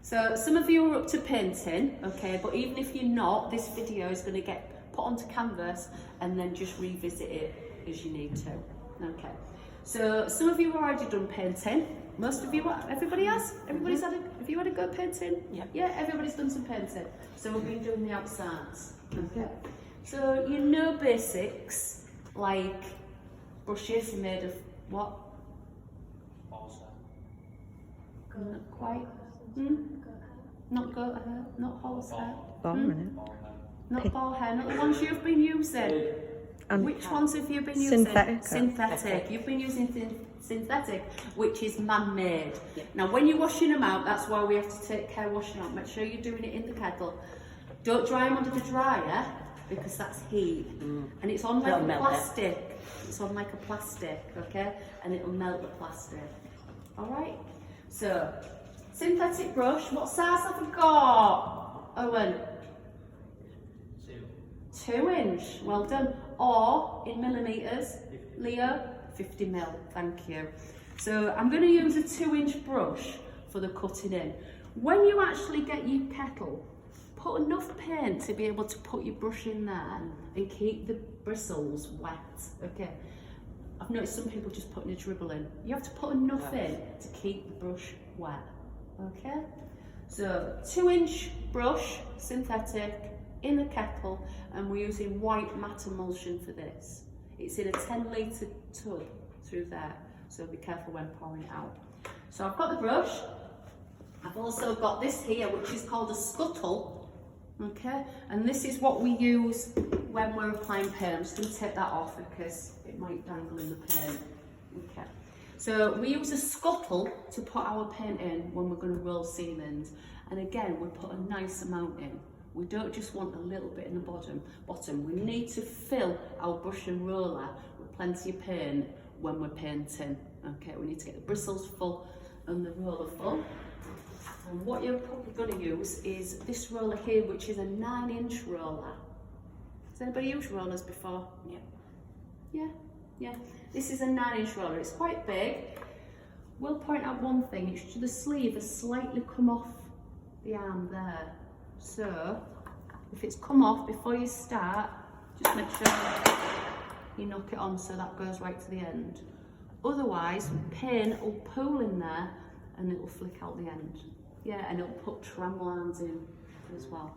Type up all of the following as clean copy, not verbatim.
So some of you are up to painting, okay, but even if you're not, this video is going to get put onto canvas and then just revisit it as you need to. Okay, so some of you have already done painting. Most of you, everybody has? Everybody's had a, have you had a go at painting? Yeah. Yeah, everybody's done some painting. So we've been doing the outsides. Okay. So you know basics, like brushes are made of what? Not quite. Not goat hair, not horse hair. Not boar hair, not the ones you've been using. And which ones have you been using? Synthetic. Synthetic. You've been using synthetic, which is man-made. Yeah. Now, when you're washing them out, that's why we have to take care washing out. Make sure you're doing it in the kettle. Don't dry them under the dryer because that's heat, and it's on like a plastic. It's on like a plastic, okay, and it'll melt the plastic. All right. So, synthetic brush. What size have we got, Owen? 2 inch. Well done. Or in millimeters, Leo, 50 mil. Thank you. So I'm going to use a 2-inch brush for the cutting in. When you actually get your kettle, put enough paint to be able to put your brush in there and keep the bristles wet. Okay. I've noticed some people just putting a dribble in. You have to put enough in to keep the brush wet. Okay. So 2-inch brush, synthetic, in a kettle, and we're using white matte emulsion for this. It's in a 10-litre tub through there, so be careful when pouring it out. So I've got the brush. I've also got this here, which is called a scuttle, okay? And this is what we use when we're applying paint. I'm just going to take that off because it might dangle in the paint. Okay. So we use a scuttle to put our paint in when we're going to roll ceilings, and again we put a nice amount in. We don't just want a little bit in the bottom. We need to fill our brush and roller with plenty of paint when we're painting. Okay, we need to get the bristles full and the roller full. And what you're probably going to use is this roller here, which is a 9-inch roller. Has anybody used rollers before? Yeah. This is a 9-inch roller. It's quite big. We'll point out one thing. The sleeve has slightly come off the arm there. So, if it's come off before you start, just make sure you knock it on so that goes right to the end. Otherwise, paint will pool in there and it will flick out the end. Yeah, and it'll put tram lines in as well.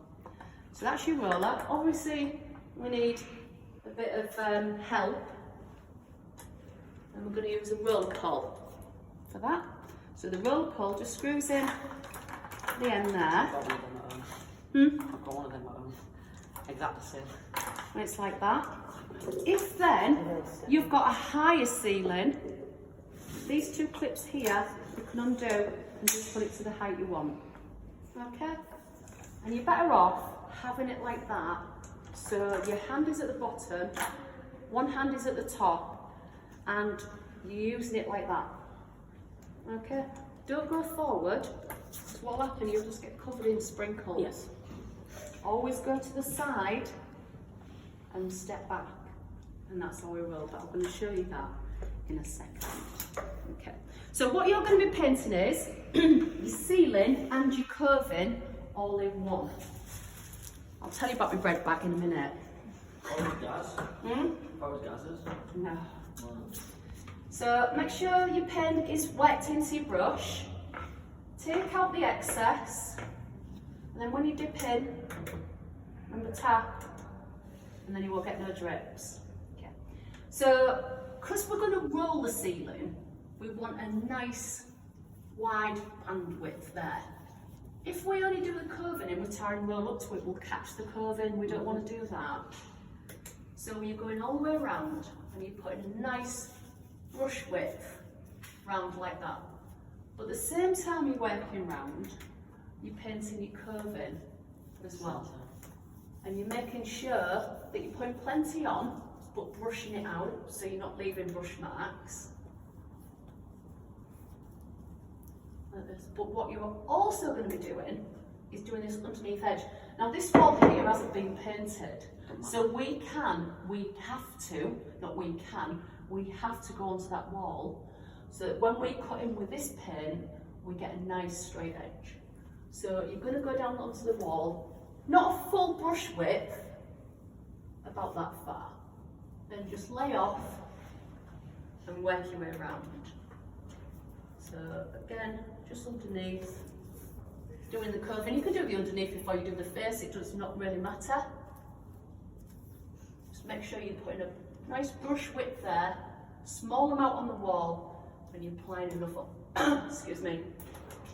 So that's your roller. Obviously, we need a bit of help. And we're going to use a roller pull for that. So the roller pull just screws in the end there. I've got one of them at home. Exactly the same. And it's like that. If then you've got a higher ceiling, these 2 clips here you can undo and just put it to the height you want. Okay? And you're better off having it like that. So your hand is at the bottom, one hand is at the top, and you're using it like that. Okay? Don't go forward. So what will happen, you'll just get covered in sprinkles. Yes. Always go to the side and step back. And that's how we roll, but I'm going to show you that in a second. Okay. So what you're going to be painting is your ceiling and your coving all in one. I'll tell you about my bread bag in a minute. Gas? Gases? No. So make sure your pen is wet into your brush. Take out the excess, and then when you dip in, remember tap, and then you won't get no drips. Okay. So, because we're going to roll the ceiling, we want a nice wide bandwidth there. If we only do the coving and we try and roll up to it, we'll catch the coving. We don't want to do that. So you're going all the way around, and you're putting a nice brush width round like that. But at the same time you're working round, you're painting your coving as well. And you're making sure that you're putting plenty on, but brushing it out so you're not leaving brush marks. Like this. But what you're also going to be doing is doing this underneath edge. Now this wall here hasn't been painted, so we have to go onto that wall, so that when we cut in with this paint, we get a nice straight edge. So you're going to go down onto the wall, not a full brush width, about that far. Then just lay off and work your way around. So again, just underneath, doing the coving. You can do the underneath before you do the face, it does not really matter. Just make sure you're putting a nice brush width there, small amount on the wall, and you're applying enough on, excuse me,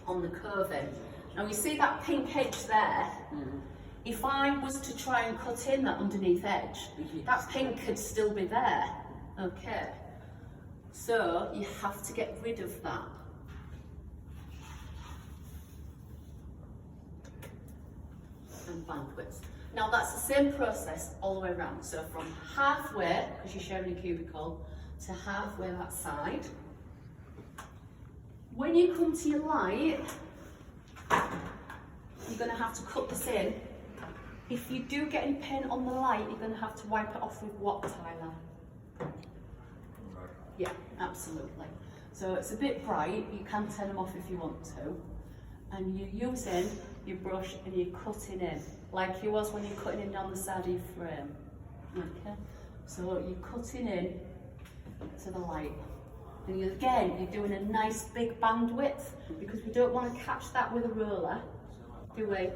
on the curving. Now you see that pink edge there? If I was to try and cut in that underneath edge, that pink could still be there, okay? So you have to get rid of that. And bandwidth. Now that's the same process all the way around. So from halfway, because you're sharing a cubicle, to halfway that side. When you come to your light, you're going to have to cut this in. If you do get any paint on the light, you're going to have to wipe it off with what, Tyler? Yeah, absolutely. So it's a bit bright, you can turn them off if you want to. And you're using your brush and you're cutting in, like you was when you're cutting in down the side of your frame. Okay, so you're cutting in to the light. And again, you're doing a nice big bandwidth because we don't want to catch that with a roller, do we?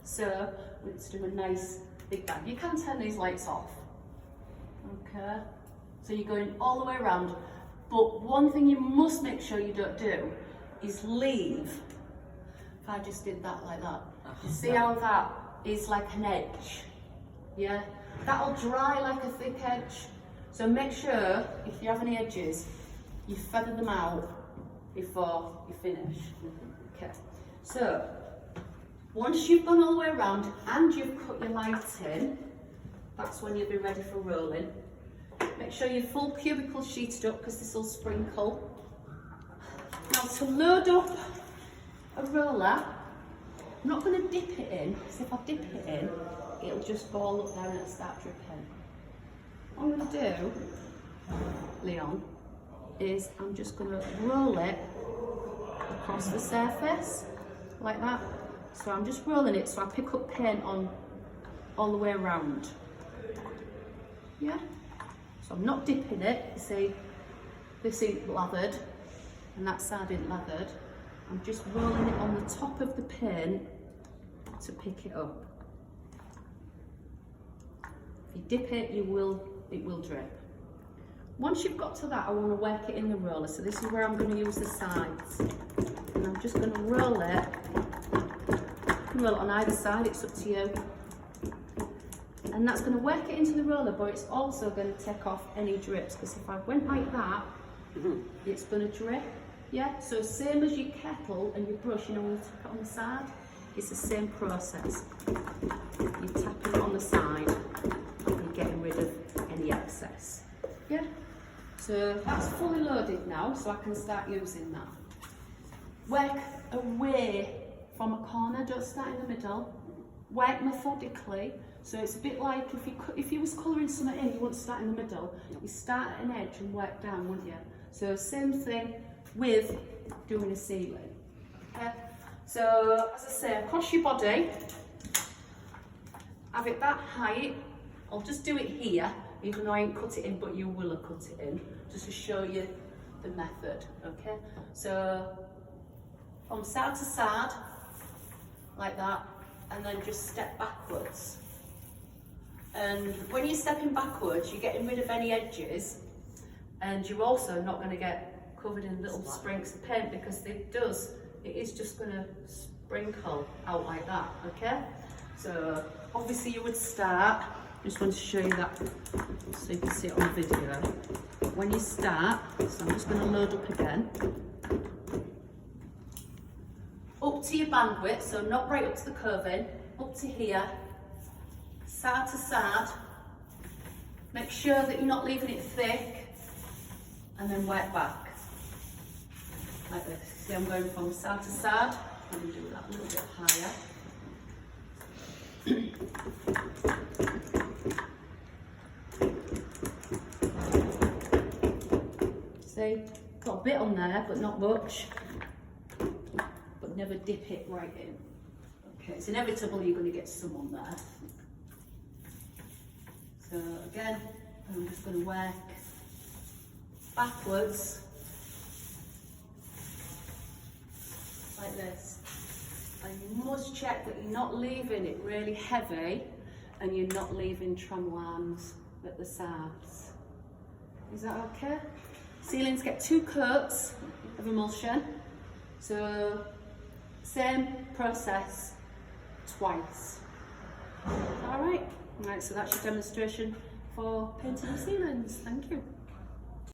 So let's do a nice big band. You can turn these lights off. Okay, so you're going all the way around. But one thing you must make sure you don't do is leave. If I just did that like that, you see how that is like an edge? Yeah, that'll dry like a thick edge. So make sure if you have any edges, you feather them out before you finish. Okay, so once you've gone all the way around and you've cut your light in, that's when you'll be ready for rolling. Make sure your full cubicle sheeted up because this will sprinkle. Now to load up a roller, I'm not going to dip it in, because if I dip it in, it'll just ball up there and it'll start dripping. What I'm going to do, Leon, is I'm just going to roll it across the surface, like that. So I'm just rolling it so I pick up paint on all the way around. Yeah? So I'm not dipping it, you see, this ain't lathered, and that side ain't lathered. I'm just rolling it on the top of the paint to pick it up. If you dip it, it will drip. Once you've got to that, I want to work it in the roller. So this is where I'm going to use the sides. And I'm just going to roll it. You can roll it on either side, it's up to you. And that's going to work it into the roller, but it's also going to take off any drips, because if I went like that, it's going to drip. Yeah, so same as your kettle and your brush, you know, when you tap it on the side, it's the same process. You're tapping it on the side and you're getting rid of any excess. Yeah, so that's fully loaded now, so I can start using that. Work away from a corner, don't start in the middle. Work methodically, so it's a bit like if you was colouring something in, you wouldn't start in the middle. You start at an edge and work down, wouldn't you? So same thing with doing a ceiling. Okay? So as I say, across your body, have it that height. I'll just do it here, even though I ain't cut it in, but you will have cut it in, just to show you the method. Okay? So from side to side, like that, and then just step backwards. And when you're stepping backwards, you're getting rid of any edges, and you're also not going to get covered in little sprinkles of paint, because it is just going to sprinkle out like that. Okay, so obviously you would start, just want to show you that so you can see it on the video. When you start, so I'm just going to load up again, up to your bandwidth, so not right up to the curving, up to here, side to side. Make sure that you're not leaving it thick, and then work back. Like this. See, I'm going from side to side. I'm going to do that a little bit higher. See, got a bit on there, but not much. But never dip it right in. Okay, it's inevitable you're going to get some on there. So again, I'm just going to work backwards like this. And you must check that you're not leaving it really heavy and you're not leaving tram lines at the sides. Is that okay? Ceilings get 2 coats of emulsion. So same process twice. Alright, right, so that's your demonstration for painting the ceilings. Thank you.